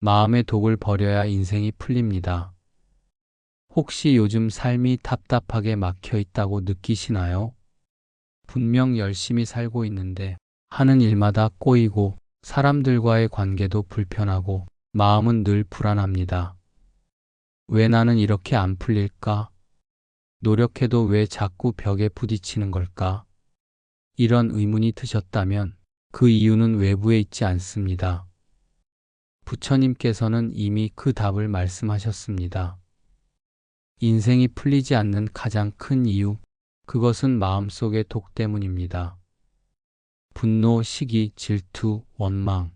마음의 독을 버려야 인생이 풀립니다. 혹시 요즘 삶이 답답하게 막혀 있다고 느끼시나요? 분명 열심히 살고 있는데 하는 일마다 꼬이고 사람들과의 관계도 불편하고 마음은 늘 불안합니다. 왜 나는 이렇게 안 풀릴까? 노력해도 왜 자꾸 벽에 부딪히는 걸까? 이런 의문이 드셨다면 그 이유는 외부에 있지 않습니다. 부처님께서는 이미 그 답을 말씀하셨습니다. 인생이 풀리지 않는 가장 큰 이유, 그것은 마음속의 독 때문입니다. 분노, 시기, 질투, 원망.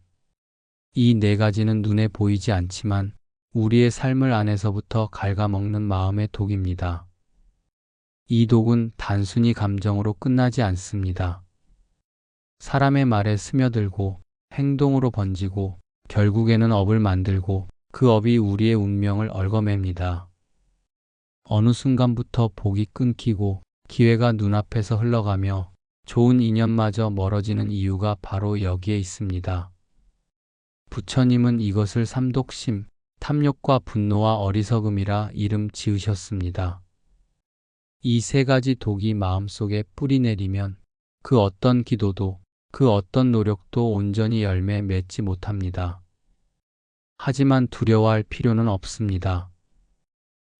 이 네 가지는 눈에 보이지 않지만 우리의 삶을 안에서부터 갉아먹는 마음의 독입니다. 이 독은 단순히 감정으로 끝나지 않습니다. 사람의 말에 스며들고 행동으로 번지고 결국에는 업을 만들고 그 업이 우리의 운명을 얽어맵니다. 어느 순간부터 복이 끊기고 기회가 눈앞에서 흘러가며 좋은 인연마저 멀어지는 이유가 바로 여기에 있습니다. 부처님은 이것을 삼독심, 탐욕과 분노와 어리석음이라 이름 지으셨습니다. 이 세 가지 독이 마음속에 뿌리 내리면 그 어떤 기도도 그 어떤 노력도 온전히 열매 맺지 못합니다. 하지만 두려워할 필요는 없습니다.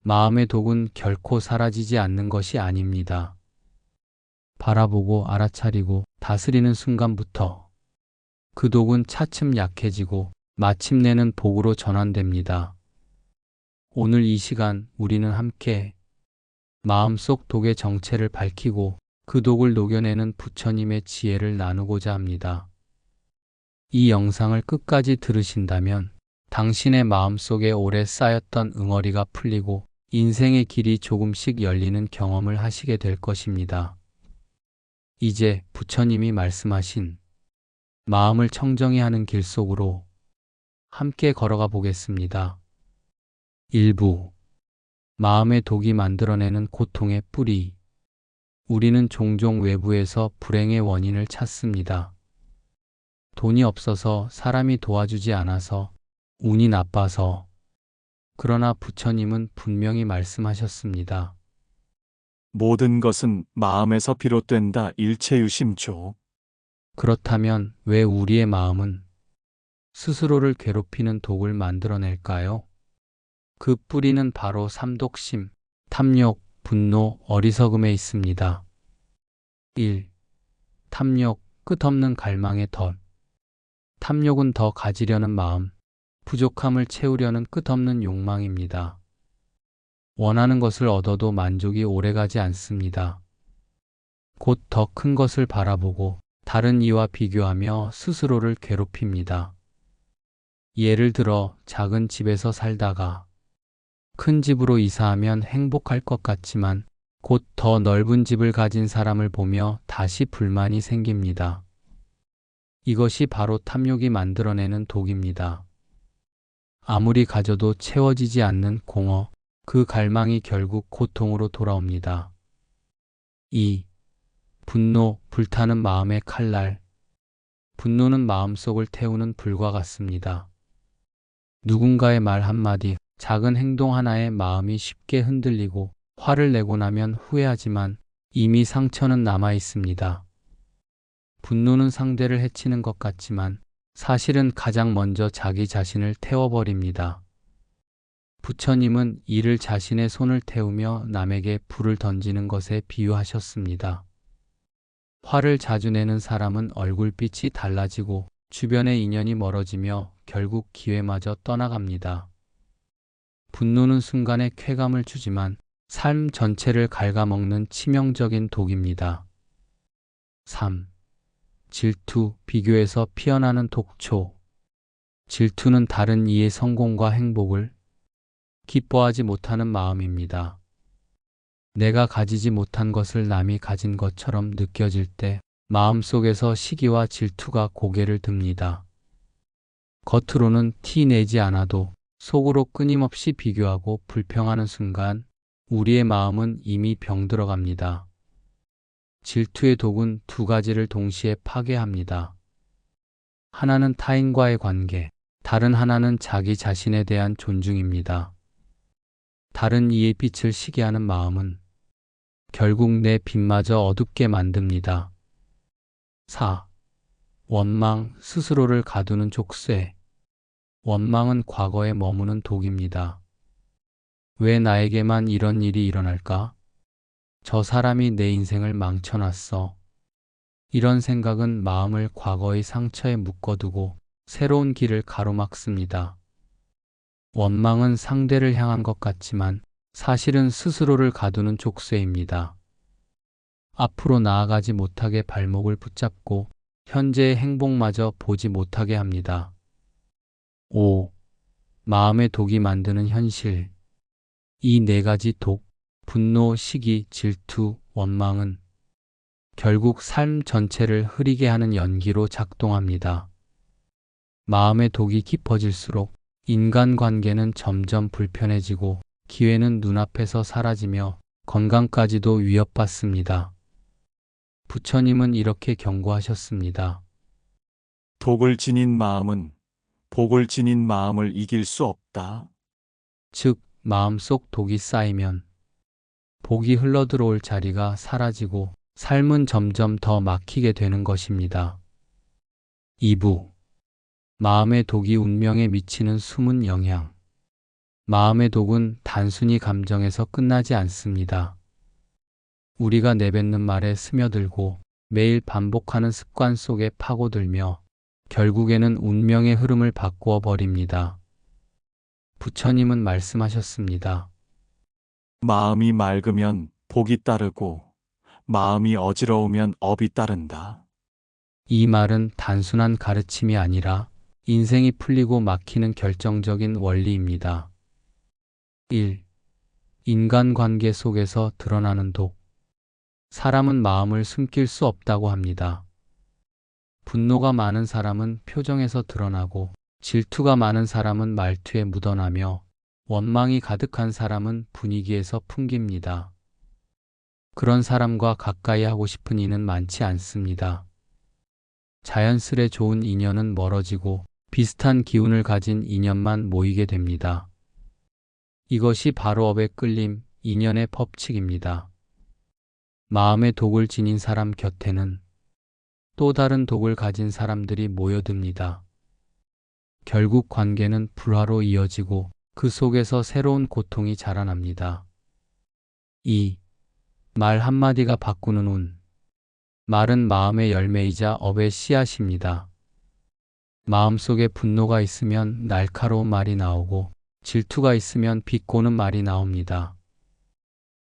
마음의 독은 결코 사라지지 않는 것이 아닙니다. 바라보고 알아차리고 다스리는 순간부터 그 독은 차츰 약해지고 마침내는 복으로 전환됩니다. 오늘 이 시간 우리는 함께 마음속 독의 정체를 밝히고 그 독을 녹여내는 부처님의 지혜를 나누고자 합니다. 이 영상을 끝까지 들으신다면 당신의 마음속에 오래 쌓였던 응어리가 풀리고 인생의 길이 조금씩 열리는 경험을 하시게 될 것입니다. 이제 부처님이 말씀하신 마음을 청정히 하는 길 속으로 함께 걸어가 보겠습니다. 1부. 마음의 독이 만들어내는 고통의 뿌리. 우리는 종종 외부에서 불행의 원인을 찾습니다. 돈이 없어서, 사람이 도와주지 않아서, 운이 나빠서. 그러나 부처님은 분명히 말씀하셨습니다. 모든 것은 마음에서 비롯된다. 일체유심조. 그렇다면 왜 우리의 마음은 스스로를 괴롭히는 독을 만들어낼까요? 그 뿌리는 바로 삼독심, 탐욕, 분노, 어리석음에 있습니다. 1. 탐욕, 끝없는 갈망의 덫. 탐욕은 더 가지려는 마음, 부족함을 채우려는 끝없는 욕망입니다. 원하는 것을 얻어도 만족이 오래가지 않습니다. 곧 더 큰 것을 바라보고 다른 이와 비교하며 스스로를 괴롭힙니다. 예를 들어 작은 집에서 살다가 큰 집으로 이사하면 행복할 것 같지만 곧 더 넓은 집을 가진 사람을 보며 다시 불만이 생깁니다. 이것이 바로 탐욕이 만들어내는 독입니다. 아무리 가져도 채워지지 않는 공허, 그 갈망이 결국 고통으로 돌아옵니다. 2. 분노, 불타는 마음의 칼날. 분노는 마음속을 태우는 불과 같습니다. 누군가의 말 한마디, 작은 행동 하나에 마음이 쉽게 흔들리고 화를 내고 나면 후회하지만 이미 상처는 남아 있습니다. 분노는 상대를 해치는 것 같지만 사실은 가장 먼저 자기 자신을 태워버립니다. 부처님은 이를 자신의 손을 태우며 남에게 불을 던지는 것에 비유하셨습니다. 화를 자주 내는 사람은 얼굴빛이 달라지고 주변의 인연이 멀어지며 결국 기회마저 떠나갑니다. 분노는 순간의 쾌감을 주지만 삶 전체를 갉아먹는 치명적인 독입니다. 3. 질투, 비교에서 피어나는 독초. 질투는 다른 이의 성공과 행복을 기뻐하지 못하는 마음입니다. 내가 가지지 못한 것을 남이 가진 것처럼 느껴질 때 마음속에서 시기와 질투가 고개를 듭니다. 겉으로는 티 내지 않아도 속으로 끊임없이 비교하고 불평하는 순간 우리의 마음은 이미 병들어갑니다. 질투의 독은 두 가지를 동시에 파괴합니다. 하나는 타인과의 관계, 다른 하나는 자기 자신에 대한 존중입니다. 다른 이의 빛을 시게 하는 마음은 결국 내 빛마저 어둡게 만듭니다. 4. 원망, 스스로를 가두는 족쇄. 원망은 과거에 머무는 독입니다. 왜 나에게만 이런 일이 일어날까? 저 사람이 내 인생을 망쳐놨어. 이런 생각은 마음을 과거의 상처에 묶어두고 새로운 길을 가로막습니다. 원망은 상대를 향한 것 같지만 사실은 스스로를 가두는 족쇄입니다. 앞으로 나아가지 못하게 발목을 붙잡고 현재의 행복마저 보지 못하게 합니다. 5. 마음의 독이 만드는 현실. 이 네 가지 독, 분노, 시기, 질투, 원망은 결국 삶 전체를 흐리게 하는 연기로 작동합니다. 마음의 독이 깊어질수록 인간관계는 점점 불편해지고 기회는 눈앞에서 사라지며 건강까지도 위협받습니다. 부처님은 이렇게 경고하셨습니다. 독을 지닌 마음은 복을 지닌 마음을 이길 수 없다. 즉, 마음속 독이 쌓이면 복이 흘러들어올 자리가 사라지고 삶은 점점 더 막히게 되는 것입니다. 2부. 마음의 독이 운명에 미치는 숨은 영향. 마음의 독은 단순히 감정에서 끝나지 않습니다. 우리가 내뱉는 말에 스며들고 매일 반복하는 습관 속에 파고들며 결국에는 운명의 흐름을 바꾸어 버립니다. 부처님은 말씀하셨습니다. 마음이 맑으면 복이 따르고 마음이 어지러우면 업이 따른다. 이 말은 단순한 가르침이 아니라 인생이 풀리고 막히는 결정적인 원리입니다. 1. 인간관계 속에서 드러나는 독. 사람은 마음을 숨길 수 없다고 합니다. 분노가 많은 사람은 표정에서 드러나고 질투가 많은 사람은 말투에 묻어나며 원망이 가득한 사람은 분위기에서 풍깁니다. 그런 사람과 가까이 하고 싶은 이는 많지 않습니다. 자연스레 좋은 인연은 멀어지고 비슷한 기운을 가진 인연만 모이게 됩니다. 이것이 바로 업의 끌림, 인연의 법칙입니다. 마음의 독을 지닌 사람 곁에는 또 다른 독을 가진 사람들이 모여듭니다. 결국 관계는 불화로 이어지고 그 속에서 새로운 고통이 자라납니다. 2. 말 한마디가 바꾸는 운. 말은 마음의 열매이자 업의 씨앗입니다. 마음속에 분노가 있으면 날카로운 말이 나오고 질투가 있으면 비꼬는 말이 나옵니다.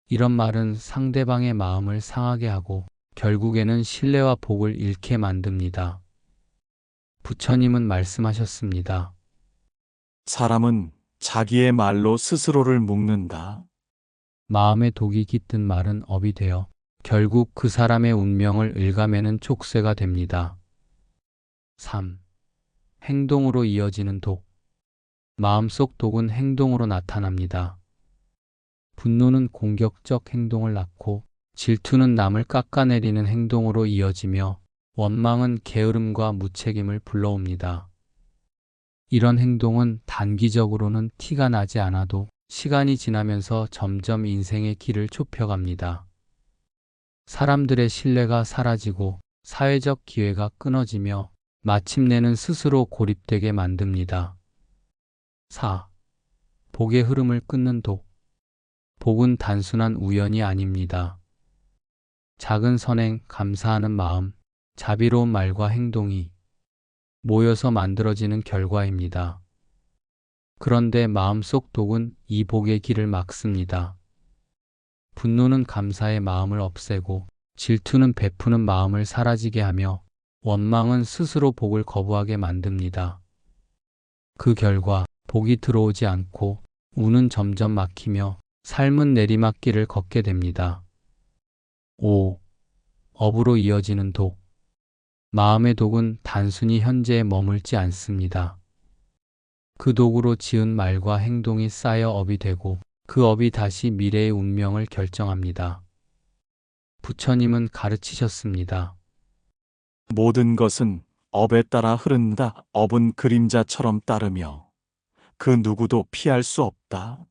이런 말은 상대방의 마음을 상하게 하고 결국에는 신뢰와 복을 잃게 만듭니다. 부처님은 말씀하셨습니다. 사람은 자기의 말로 스스로를 묶는다. 마음의 독이 깃든 말은 업이 되어 결국 그 사람의 운명을 갉아매는 족쇄가 됩니다. 3. 행동으로 이어지는 독. 마음속 독은 행동으로 나타납니다. 분노는 공격적 행동을 낳고 질투는 남을 깎아내리는 행동으로 이어지며 원망은 게으름과 무책임을 불러옵니다. 이런 행동은 단기적으로는 티가 나지 않아도 시간이 지나면서 점점 인생의 길을 좁혀갑니다. 사람들의 신뢰가 사라지고 사회적 기회가 끊어지며 마침내는 스스로 고립되게 만듭니다. 4. 복의 흐름을 끊는 독. 복은 단순한 우연이 아닙니다. 작은 선행, 감사하는 마음, 자비로운 말과 행동이 모여서 만들어지는 결과입니다. 그런데 마음속 독은 이 복의 길을 막습니다. 분노는 감사의 마음을 없애고 질투는 베푸는 마음을 사라지게 하며 원망은 스스로 복을 거부하게 만듭니다. 그 결과 복이 들어오지 않고 운은 점점 막히며 삶은 내리막길을 걷게 됩니다. 5. 업으로 이어지는 독. 마음의 독은 단순히 현재에 머물지 않습니다. 그 독으로 지은 말과 행동이 쌓여 업이 되고 그 업이 다시 미래의 운명을 결정합니다. 부처님은 가르치셨습니다. 모든 것은 업에 따라 흐른다. 업은 그림자처럼 따르며 그 누구도 피할 수 없다.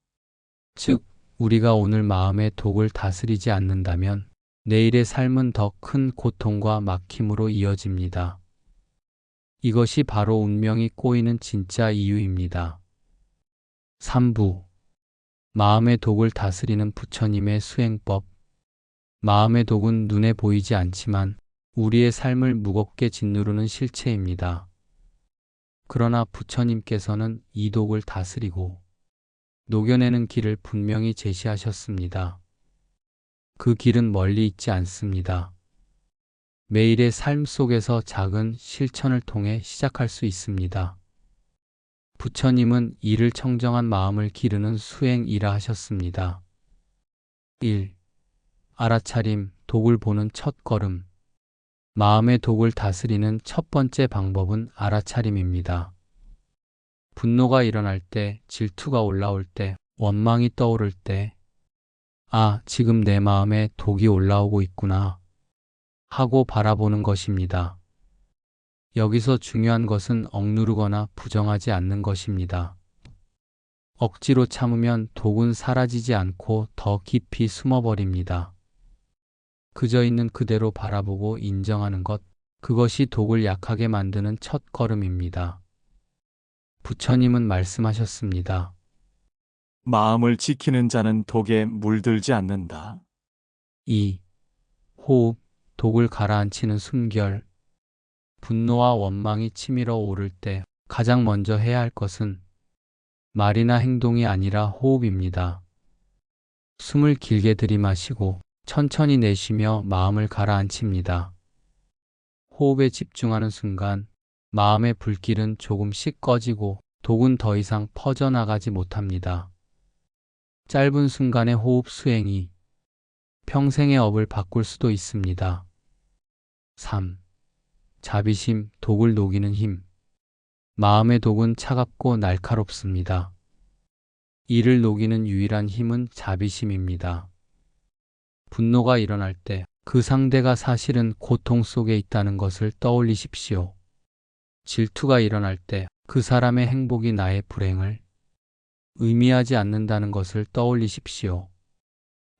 즉, 우리가 오늘 마음의 독을 다스리지 않는다면 내일의 삶은 더 큰 고통과 막힘으로 이어집니다. 이것이 바로 운명이 꼬이는 진짜 이유입니다. 3부. 마음의 독을 다스리는 부처님의 수행법. 마음의 독은 눈에 보이지 않지만 우리의 삶을 무겁게 짓누르는 실체입니다. 그러나 부처님께서는 이 독을 다스리고 녹여내는 길을 분명히 제시하셨습니다. 그 길은 멀리 있지 않습니다. 매일의 삶 속에서 작은 실천을 통해 시작할 수 있습니다. 부처님은 이를 청정한 마음을 기르는 수행이라 하셨습니다. 1. 알아차림, 독을 보는 첫 걸음. 마음의 독을 다스리는 첫 번째 방법은 알아차림입니다. 분노가 일어날 때, 질투가 올라올 때, 원망이 떠오를 때, 아, 지금 내 마음에 독이 올라오고 있구나 하고 바라보는 것입니다. 여기서 중요한 것은 억누르거나 부정하지 않는 것입니다. 억지로 참으면 독은 사라지지 않고 더 깊이 숨어버립니다. 그저 있는 그대로 바라보고 인정하는 것, 그것이 독을 약하게 만드는 첫 걸음입니다. 부처님은 말씀하셨습니다. 마음을 지키는 자는 독에 물들지 않는다. 2. 호흡, 독을 가라앉히는 숨결. 분노와 원망이 치밀어 오를 때 가장 먼저 해야 할 것은 말이나 행동이 아니라 호흡입니다. 숨을 길게 들이마시고 천천히 내쉬며 마음을 가라앉힙니다. 호흡에 집중하는 순간 마음의 불길은 조금씩 꺼지고 독은 더 이상 퍼져나가지 못합니다. 짧은 순간의 호흡 수행이 평생의 업을 바꿀 수도 있습니다. 3. 자비심, 독을 녹이는 힘. 마음의 독은 차갑고 날카롭습니다. 이를 녹이는 유일한 힘은 자비심입니다. 분노가 일어날 때 그 상대가 사실은 고통 속에 있다는 것을 떠올리십시오. 질투가 일어날 때 그 사람의 행복이 나의 불행을 의미하지 않는다는 것을 떠올리십시오.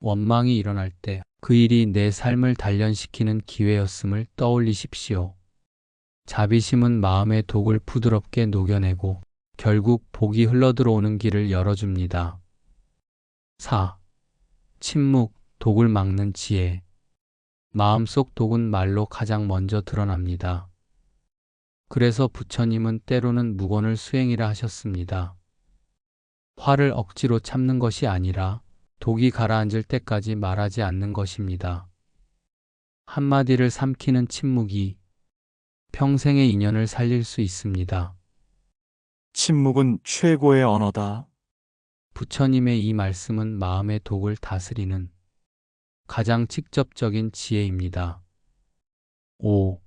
원망이 일어날 때 그 일이 내 삶을 단련시키는 기회였음을 떠올리십시오. 자비심은 마음의 독을 부드럽게 녹여내고 결국 복이 흘러들어오는 길을 열어줍니다. 4. 침묵, 독을 막는 지혜. 마음속 독은 말로 가장 먼저 드러납니다. 그래서 부처님은 때로는 무건을 수행이라 하셨습니다. 화를 억지로 참는 것이 아니라 독이 가라앉을 때까지 말하지 않는 것입니다. 한마디를 삼키는 침묵이 평생의 인연을 살릴 수 있습니다. 침묵은 최고의 언어다. 부처님의 이 말씀은 마음의 독을 다스리는 가장 직접적인 지혜입니다. 5.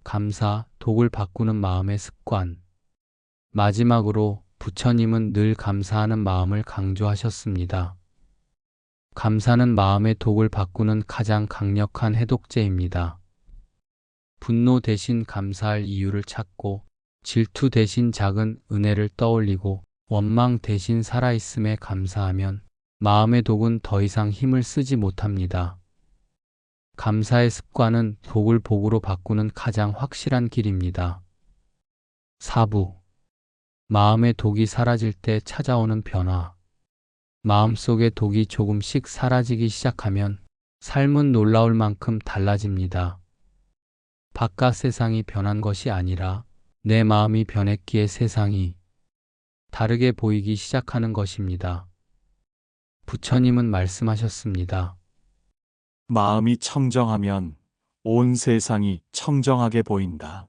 감사, 독을 바꾸는 마음의 습관. 마지막으로 부처님은 늘 감사하는 마음을 강조하셨습니다. 감사는 마음의 독을 바꾸는 가장 강력한 해독제입니다. 분노 대신 감사할 이유를 찾고, 질투 대신 작은 은혜를 떠올리고, 원망 대신 살아있음에 감사하면 마음의 독은 더 이상 힘을 쓰지 못합니다. 감사의 습관은 독을 복으로 바꾸는 가장 확실한 길입니다. 4부. 마음의 독이 사라질 때 찾아오는 변화. 마음속의 독이 조금씩 사라지기 시작하면 삶은 놀라울 만큼 달라집니다. 바깥 세상이 변한 것이 아니라 내 마음이 변했기에 세상이 다르게 보이기 시작하는 것입니다. 부처님은 말씀하셨습니다. 마음이 청정하면 온 세상이 청정하게 보인다.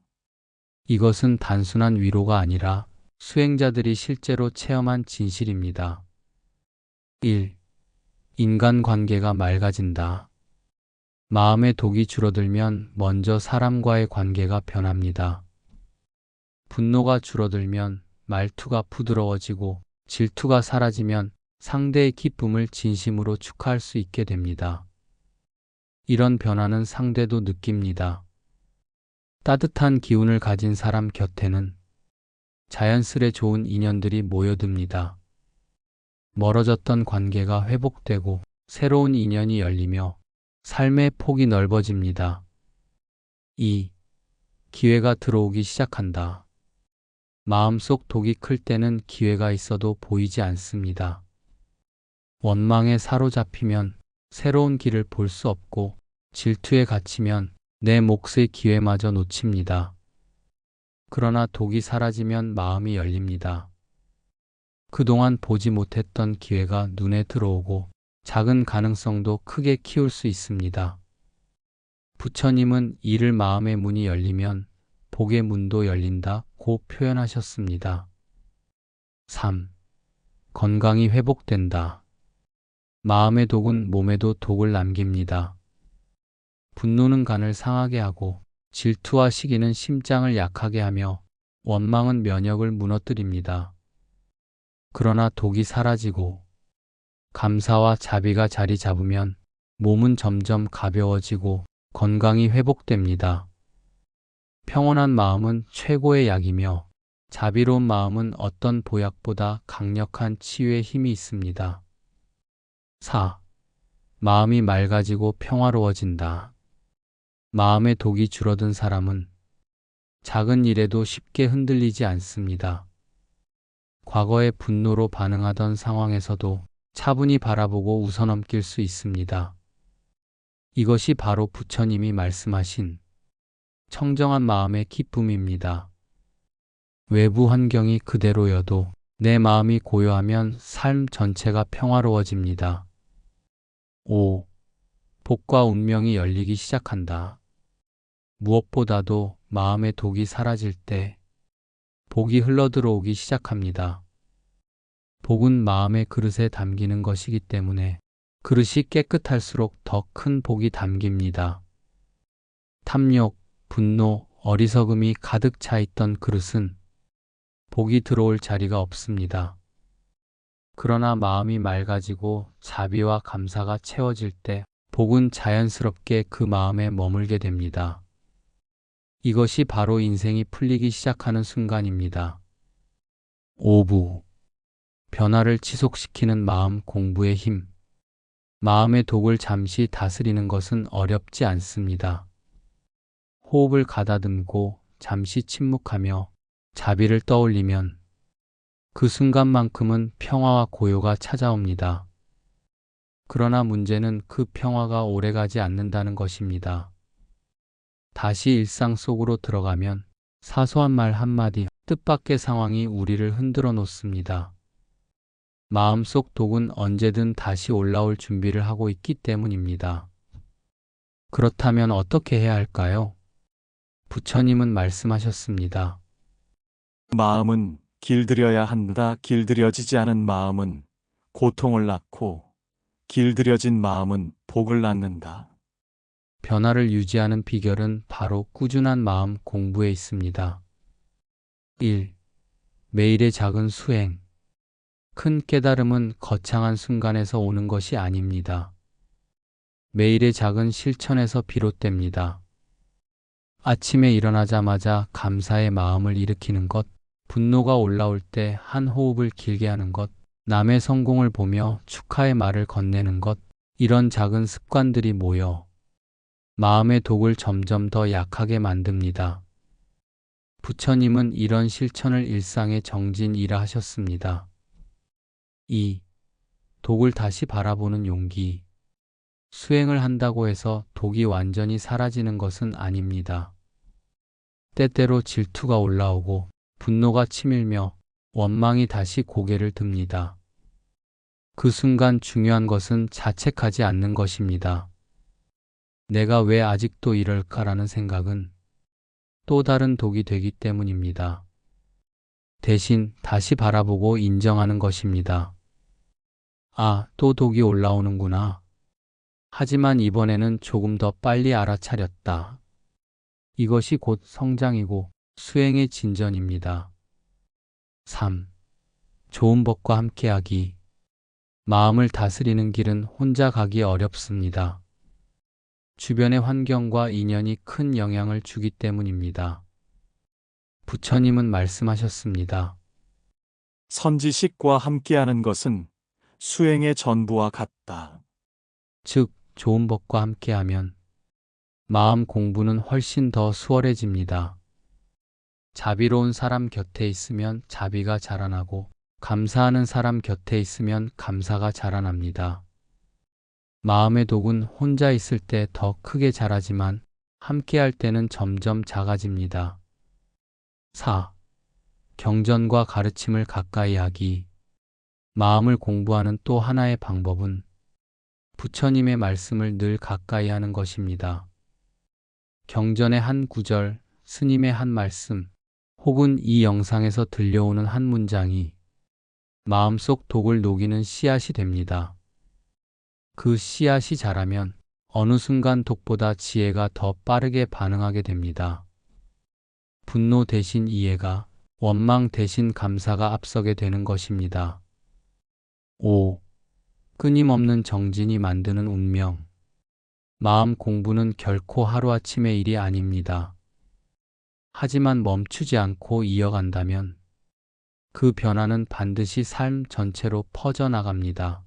이것은 단순한 위로가 아니라 수행자들이 실제로 체험한 진실입니다. 1. 인간관계가 맑아진다. 마음의 독이 줄어들면 먼저 사람과의 관계가 변합니다. 분노가 줄어들면 말투가 부드러워지고 질투가 사라지면 상대의 기쁨을 진심으로 축하할 수 있게 됩니다. 이런 변화는 상대도 느낍니다. 따뜻한 기운을 가진 사람 곁에는 자연스레 좋은 인연들이 모여듭니다. 멀어졌던 관계가 회복되고 새로운 인연이 열리며 삶의 폭이 넓어집니다. 2. 기회가 들어오기 시작한다. 마음속 독이 클 때는 기회가 있어도 보이지 않습니다. 원망에 사로잡히면 새로운 길을 볼 수 없고 질투에 갇히면 내 몫의 기회마저 놓칩니다. 그러나 독이 사라지면 마음이 열립니다. 그동안 보지 못했던 기회가 눈에 들어오고 작은 가능성도 크게 키울 수 있습니다. 부처님은 이를 마음의 문이 열리면 복의 문도 열린다고 표현하셨습니다. 3. 건강이 회복된다. 마음의 독은 몸에도 독을 남깁니다. 분노는 간을 상하게 하고 질투와 시기는 심장을 약하게 하며 원망은 면역을 무너뜨립니다. 그러나 독이 사라지고 감사와 자비가 자리 잡으면 몸은 점점 가벼워지고 건강이 회복됩니다. 평온한 마음은 최고의 약이며 자비로운 마음은 어떤 보약보다 강력한 치유의 힘이 있습니다. 4. 마음이 맑아지고 평화로워진다. 마음의 독이 줄어든 사람은 작은 일에도 쉽게 흔들리지 않습니다. 과거의 분노로 반응하던 상황에서도 차분히 바라보고 웃어넘길 수 있습니다. 이것이 바로 부처님이 말씀하신 청정한 마음의 기쁨입니다. 외부 환경이 그대로여도 내 마음이 고요하면 삶 전체가 평화로워집니다. 5. 복과 운명이 열리기 시작한다. 무엇보다도 마음의 독이 사라질 때 복이 흘러들어오기 시작합니다. 복은 마음의 그릇에 담기는 것이기 때문에 그릇이 깨끗할수록 더 큰 복이 담깁니다. 탐욕, 분노, 어리석음이 가득 차 있던 그릇은 복이 들어올 자리가 없습니다. 그러나 마음이 맑아지고 자비와 감사가 채워질 때 복은 자연스럽게 그 마음에 머물게 됩니다. 이것이 바로 인생이 풀리기 시작하는 순간입니다. 5부. 변화를 지속시키는 마음 공부의 힘. 마음의 독을 잠시 다스리는 것은 어렵지 않습니다. 호흡을 가다듬고 잠시 침묵하며 자비를 떠올리면 그 순간만큼은 평화와 고요가 찾아옵니다. 그러나 문제는 그 평화가 오래가지 않는다는 것입니다. 다시 일상 속으로 들어가면 사소한 말 한마디, 뜻밖의 상황이 우리를 흔들어 놓습니다. 마음속 독은 언제든 다시 올라올 준비를 하고 있기 때문입니다. 그렇다면 어떻게 해야 할까요? 부처님은 말씀하셨습니다. 마음은 길들여야 한다. 길들여지지 않은 마음은 고통을 낳고 길들여진 마음은 복을 낳는다. 변화를 유지하는 비결은 바로 꾸준한 마음 공부에 있습니다. 1. 매일의 작은 수행. 큰 깨달음은 거창한 순간에서 오는 것이 아닙니다. 매일의 작은 실천에서 비롯됩니다. 아침에 일어나자마자 감사의 마음을 일으키는 것, 분노가 올라올 때 한 호흡을 길게 하는 것, 남의 성공을 보며 축하의 말을 건네는 것, 이런 작은 습관들이 모여 마음의 독을 점점 더 약하게 만듭니다. 부처님은 이런 실천을 일상의 정진이라 하셨습니다. 2. 독을 다시 바라보는 용기. 수행을 한다고 해서 독이 완전히 사라지는 것은 아닙니다. 때때로 질투가 올라오고 분노가 치밀며 원망이 다시 고개를 듭니다. 그 순간 중요한 것은 자책하지 않는 것입니다. 내가 왜 아직도 이럴까라는 생각은 또 다른 독이 되기 때문입니다. 대신 다시 바라보고 인정하는 것입니다. 아, 또 독이 올라오는구나. 하지만 이번에는 조금 더 빨리 알아차렸다. 이것이 곧 성장이고 수행의 진전입니다. 3. 좋은 법과 함께하기. 마음을 다스리는 길은 혼자 가기 어렵습니다. 주변의 환경과 인연이 큰 영향을 주기 때문입니다. 부처님은 말씀하셨습니다. 선지식과 함께하는 것은 수행의 전부와 같다. 즉, 좋은 법과 함께하면 마음 공부는 훨씬 더 수월해집니다. 자비로운 사람 곁에 있으면 자비가 자라나고 감사하는 사람 곁에 있으면 감사가 자라납니다. 마음의 독은 혼자 있을 때 더 크게 자라지만 함께할 때는 점점 작아집니다. 4. 경전과 가르침을 가까이 하기. 마음을 공부하는 또 하나의 방법은 부처님의 말씀을 늘 가까이 하는 것입니다. 경전의 한 구절, 스님의 한 말씀, 혹은 이 영상에서 들려오는 한 문장이 마음속 독을 녹이는 씨앗이 됩니다. 그 씨앗이 자라면 어느 순간 독보다 지혜가 더 빠르게 반응하게 됩니다. 분노 대신 이해가, 원망 대신 감사가 앞서게 되는 것입니다. 5. 끊임없는 정진이 만드는 운명. 마음 공부는 결코 하루아침의 일이 아닙니다. 하지만 멈추지 않고 이어간다면 그 변화는 반드시 삶 전체로 퍼져나갑니다.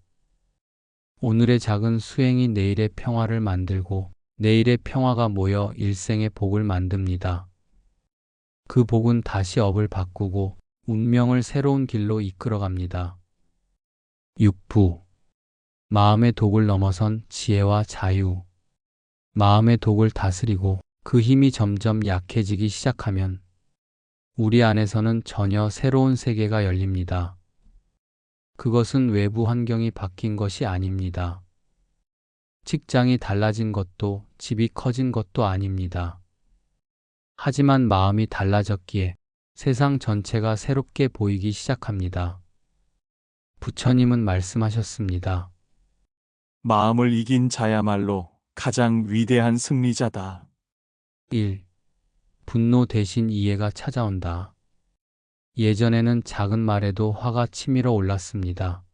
오늘의 작은 수행이 내일의 평화를 만들고 내일의 평화가 모여 일생의 복을 만듭니다. 그 복은 다시 업을 바꾸고 운명을 새로운 길로 이끌어갑니다. 6부. 마음의 독을 넘어선 지혜와 자유. 마음의 독을 다스리고 그 힘이 점점 약해지기 시작하면 우리 안에서는 전혀 새로운 세계가 열립니다. 그것은 외부 환경이 바뀐 것이 아닙니다. 직장이 달라진 것도 집이 커진 것도 아닙니다. 하지만 마음이 달라졌기에 세상 전체가 새롭게 보이기 시작합니다. 부처님은 말씀하셨습니다. 마음을 이긴 자야말로 가장 위대한 승리자다. 1. 분노 대신 이해가 찾아온다. 예전에는 작은 말에도 화가 치밀어 올랐습니다.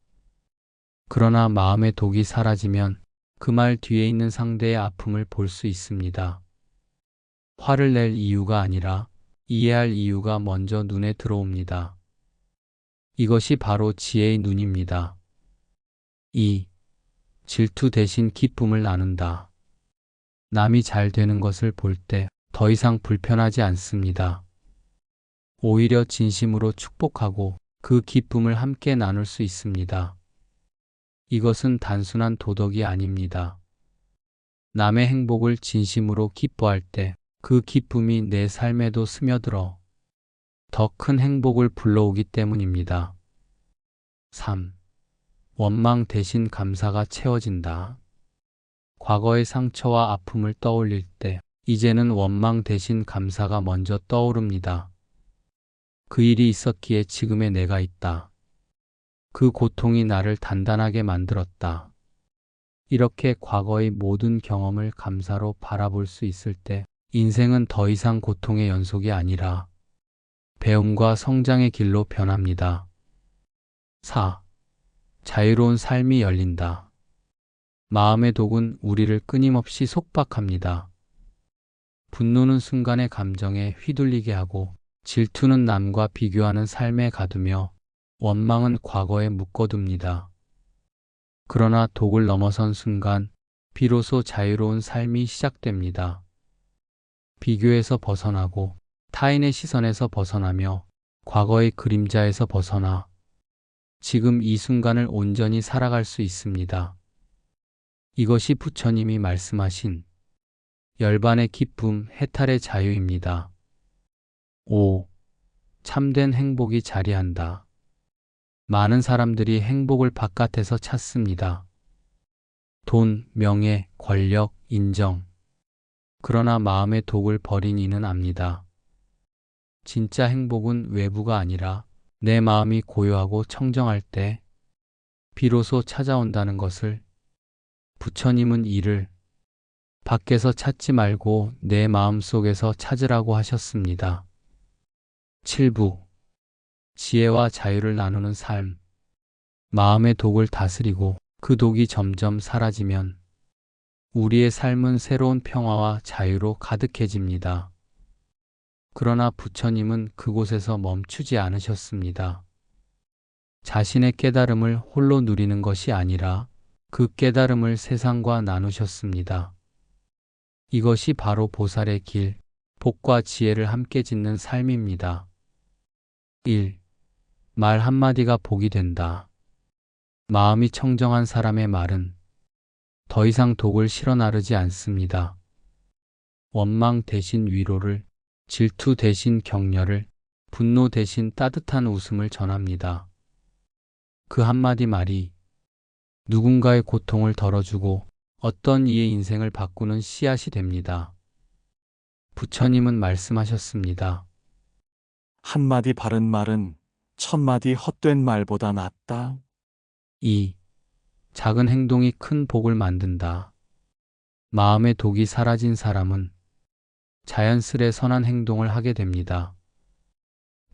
그러나 마음의 독이 사라지면 그 말 뒤에 있는 상대의 아픔을 볼 수 있습니다. 화를 낼 이유가 아니라 이해할 이유가 먼저 눈에 들어옵니다. 이것이 바로 지혜의 눈입니다. 2. 질투 대신 기쁨을 나눈다. 남이 잘 되는 것을 볼 때 더 이상 불편하지 않습니다. 오히려 진심으로 축복하고 그 기쁨을 함께 나눌 수 있습니다. 이것은 단순한 도덕이 아닙니다. 남의 행복을 진심으로 기뻐할 때 그 기쁨이 내 삶에도 스며들어 더 큰 행복을 불러오기 때문입니다. 3. 원망 대신 감사가 채워진다. 과거의 상처와 아픔을 떠올릴 때 이제는 원망 대신 감사가 먼저 떠오릅니다. 그 일이 있었기에 지금의 내가 있다. 그 고통이 나를 단단하게 만들었다. 이렇게 과거의 모든 경험을 감사로 바라볼 수 있을 때 인생은 더 이상 고통의 연속이 아니라 배움과 성장의 길로 변합니다. 4. 자유로운 삶이 열린다. 마음의 독은 우리를 끊임없이 속박합니다. 분노는 순간의 감정에 휘둘리게 하고 질투는 남과 비교하는 삶에 가두며 원망은 과거에 묶어둡니다. 그러나 독을 넘어선 순간 비로소 자유로운 삶이 시작됩니다. 비교에서 벗어나고 타인의 시선에서 벗어나며 과거의 그림자에서 벗어나 지금 이 순간을 온전히 살아갈 수 있습니다. 이것이 부처님이 말씀하신 열반의 기쁨, 해탈의 자유입니다. 5. 참된 행복이 자리한다. 많은 사람들이 행복을 바깥에서 찾습니다. 돈, 명예, 권력, 인정. 그러나 마음의 독을 버린 이는 압니다. 진짜 행복은 외부가 아니라 내 마음이 고요하고 청정할 때 비로소 찾아온다는 것을 부처님은 이를 밖에서 찾지 말고 내 마음 속에서 찾으라고 하셨습니다. 7부. 지혜와 자유를 나누는 삶. 마음의 독을 다스리고 그 독이 점점 사라지면 우리의 삶은 새로운 평화와 자유로 가득해집니다. 그러나 부처님은 그곳에서 멈추지 않으셨습니다. 자신의 깨달음을 홀로 누리는 것이 아니라 그 깨달음을 세상과 나누셨습니다. 이것이 바로 보살의 길, 복과 지혜를 함께 짓는 삶입니다. 1. 말 한마디가 복이 된다. 마음이 청정한 사람의 말은 더 이상 독을 실어 나르지 않습니다. 원망 대신 위로를, 질투 대신 격려를, 분노 대신 따뜻한 웃음을 전합니다. 그 한마디 말이 누군가의 고통을 덜어주고 어떤 이의 인생을 바꾸는 씨앗이 됩니다. 부처님은 말씀하셨습니다. 한마디 바른 말은 천마디 헛된 말보다 낫다. 2. 작은 행동이 큰 복을 만든다. 마음의 독이 사라진 사람은 자연스레 선한 행동을 하게 됩니다.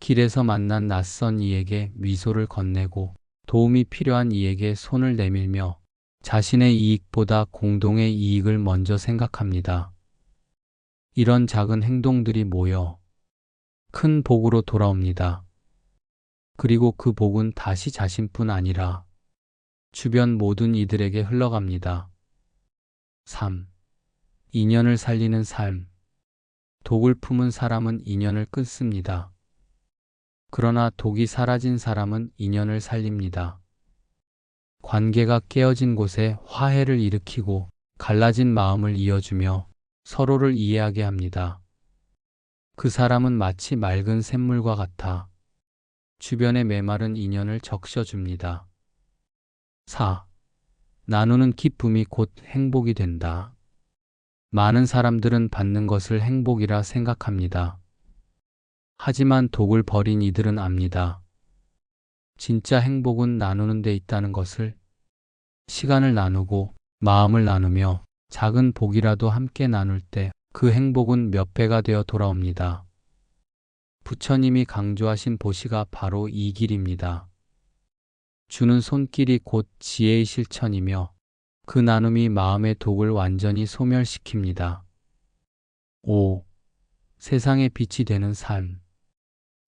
길에서 만난 낯선 이에게 미소를 건네고 도움이 필요한 이에게 손을 내밀며 자신의 이익보다 공동의 이익을 먼저 생각합니다. 이런 작은 행동들이 모여 큰 복으로 돌아옵니다. 그리고 그 복은 다시 자신뿐 아니라 주변 모든 이들에게 흘러갑니다. 3. 인연을 살리는 삶. 독을 품은 사람은 인연을 끊습니다. 그러나 독이 사라진 사람은 인연을 살립니다. 관계가 깨어진 곳에 화해를 일으키고 갈라진 마음을 이어주며 서로를 이해하게 합니다. 그 사람은 마치 맑은 샘물과 같아 주변의 메마른 인연을 적셔줍니다. 4. 나누는 기쁨이 곧 행복이 된다. 많은 사람들은 받는 것을 행복이라 생각합니다. 하지만 독을 버린 이들은 압니다. 진짜 행복은 나누는 데 있다는 것을. 시간을 나누고 마음을 나누며 작은 복이라도 함께 나눌 때 그 행복은 몇 배가 되어 돌아옵니다. 부처님이 강조하신 보시가 바로 이 길입니다. 주는 손길이 곧 지혜의 실천이며 그 나눔이 마음의 독을 완전히 소멸시킵니다. 5. 세상의 빛이 되는 삶.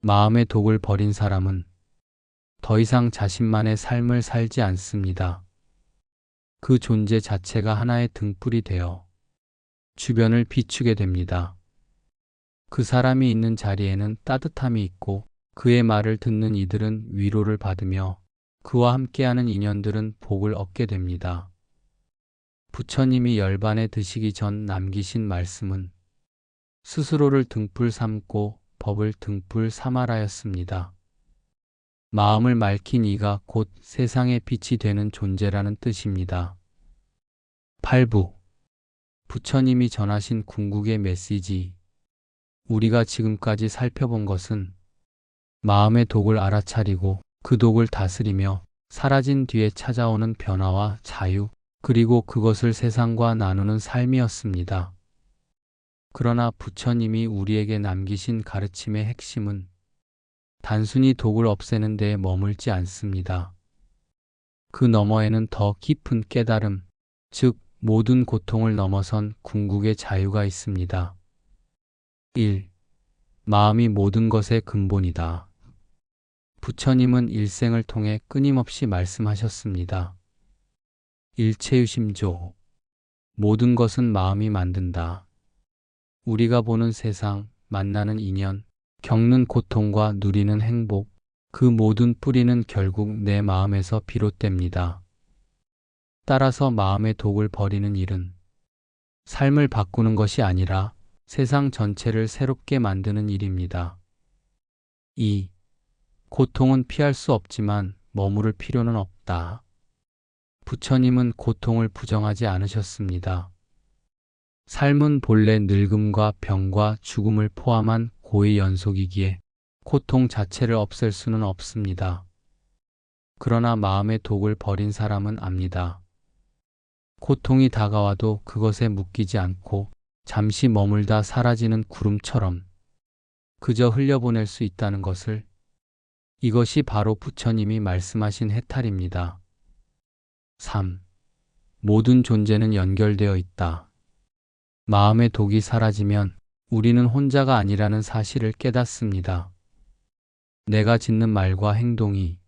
마음의 독을 버린 사람은 더 이상 자신만의 삶을 살지 않습니다. 그 존재 자체가 하나의 등불이 되어 주변을 비추게 됩니다. 그 사람이 있는 자리에는 따뜻함이 있고 그의 말을 듣는 이들은 위로를 받으며 그와 함께하는 인연들은 복을 얻게 됩니다. 부처님이 열반에 드시기 전 남기신 말씀은 스스로를 등불 삼고 법을 등불 삼아라였습니다. 마음을 맑힌 이가 곧 세상의 빛이 되는 존재라는 뜻입니다. 8부. 부처님이 전하신 궁극의 메시지. 우리가 지금까지 살펴본 것은 마음의 독을 알아차리고 그 독을 다스리며 사라진 뒤에 찾아오는 변화와 자유, 그리고 그것을 세상과 나누는 삶이었습니다. 그러나 부처님이 우리에게 남기신 가르침의 핵심은 단순히 독을 없애는 데에 머물지 않습니다. 그 너머에는 더 깊은 깨달음, 즉 모든 고통을 넘어선 궁극의 자유가 있습니다. 1. 마음이 모든 것의 근본이다. 부처님은 일생을 통해 끊임없이 말씀하셨습니다. 일체유심조. 모든 것은 마음이 만든다. 우리가 보는 세상, 만나는 인연, 겪는 고통과 누리는 행복, 그 모든 뿌리는 결국 내 마음에서 비롯됩니다. 따라서 마음의 독을 버리는 일은 삶을 바꾸는 것이 아니라 세상 전체를 새롭게 만드는 일입니다. 2. 고통은 피할 수 없지만 머무를 필요는 없다. 부처님은 고통을 부정하지 않으셨습니다. 삶은 본래 늙음과 병과 죽음을 포함한 고의 연속이기에 고통 자체를 없앨 수는 없습니다. 그러나 마음의 독을 버린 사람은 압니다. 고통이 다가와도 그것에 묶이지 않고 잠시 머물다 사라지는 구름처럼 그저 흘려보낼 수 있다는 것을. 이것이 바로 부처님이 말씀하신 해탈입니다. 3. 모든 존재는 연결되어 있다. 마음의 독이 사라지면 우리는 혼자가 아니라는 사실을 깨닫습니다. 내가 짓는 말과 행동이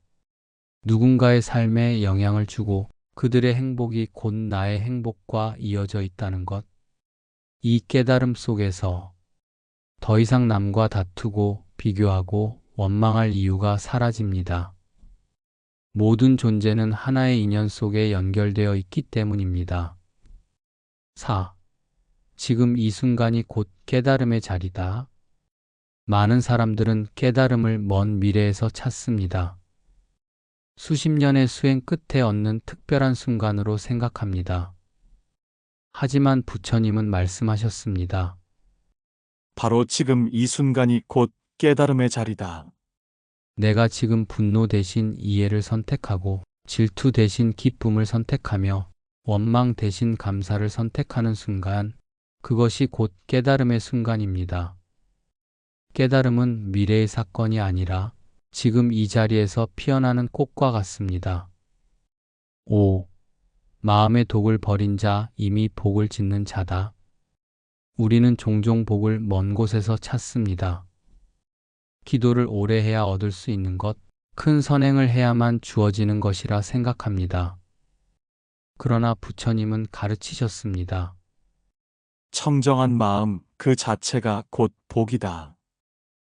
누군가의 삶에 영향을 주고 그들의 행복이 곧 나의 행복과 이어져 있다는 것. 이 깨달음 속에서 더 이상 남과 다투고 비교하고 원망할 이유가 사라집니다. 모든 존재는 하나의 인연 속에 연결되어 있기 때문입니다. 4. 지금 이 순간이 곧 깨달음의 자리다. 많은 사람들은 깨달음을 먼 미래에서 찾습니다. 수십 년의 수행 끝에 얻는 특별한 순간으로 생각합니다. 하지만 부처님은 말씀하셨습니다. 바로 지금 이 순간이 곧 깨달음의 자리다. 내가 지금 분노 대신 이해를 선택하고 질투 대신 기쁨을 선택하며 원망 대신 감사를 선택하는 순간, 그것이 곧 깨달음의 순간입니다. 깨달음은 미래의 사건이 아니라 지금 이 자리에서 피어나는 꽃과 같습니다. 5. 마음의 독을 버린 자 이미 복을 짓는 자다. 우리는 종종 복을 먼 곳에서 찾습니다. 기도를 오래 해야 얻을 수 있는 것, 큰 선행을 해야만 주어지는 것이라 생각합니다. 그러나 부처님은 가르치셨습니다. 청정한 마음 그 자체가 곧 복이다.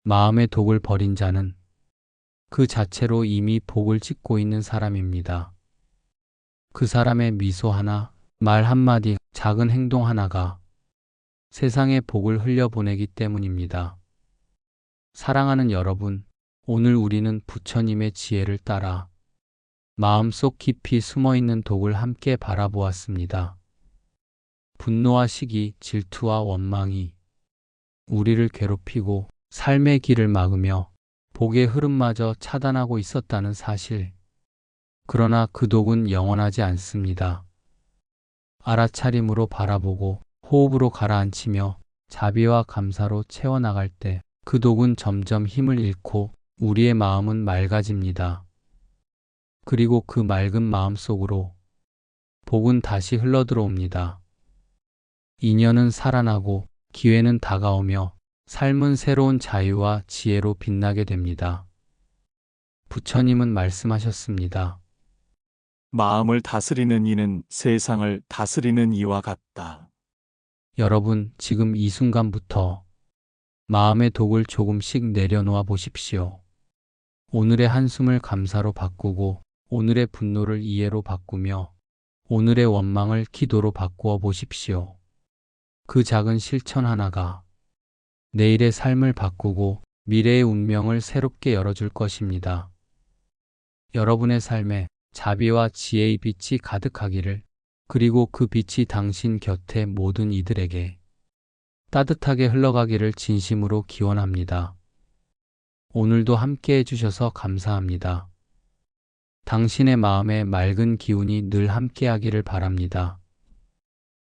마음의 독을 버린 자는 그 자체로 이미 복을 짓고 있는 사람입니다. 그 사람의 미소 하나, 말 한마디, 작은 행동 하나가 세상에 복을 흘려보내기 때문입니다. 사랑하는 여러분, 오늘 우리는 부처님의 지혜를 따라 마음속 깊이 숨어있는 독을 함께 바라보았습니다. 분노와 시기, 질투와 원망이 우리를 괴롭히고 삶의 길을 막으며 복의 흐름마저 차단하고 있었다는 사실. 그러나 그 독은 영원하지 않습니다. 알아차림으로 바라보고 호흡으로 가라앉히며 자비와 감사로 채워나갈 때 그 독은 점점 힘을 잃고 우리의 마음은 맑아집니다. 그리고 그 맑은 마음 속으로 복은 다시 흘러들어옵니다. 인연은 살아나고 기회는 다가오며 삶은 새로운 자유와 지혜로 빛나게 됩니다. 부처님은 말씀하셨습니다. 마음을 다스리는 이는 세상을 다스리는 이와 같다. 여러분, 지금 이 순간부터 마음의 독을 조금씩 내려놓아 보십시오. 오늘의 한숨을 감사로 바꾸고 오늘의 분노를 이해로 바꾸며 오늘의 원망을 기도로 바꾸어 보십시오. 그 작은 실천 하나가 내일의 삶을 바꾸고 미래의 운명을 새롭게 열어줄 것입니다. 여러분의 삶에 자비와 지혜의 빛이 가득하기를, 그리고 그 빛이 당신 곁에 모든 이들에게 따뜻하게 흘러가기를 진심으로 기원합니다. 오늘도 함께 해주셔서 감사합니다. 당신의 마음에 맑은 기운이 늘 함께하기를 바랍니다.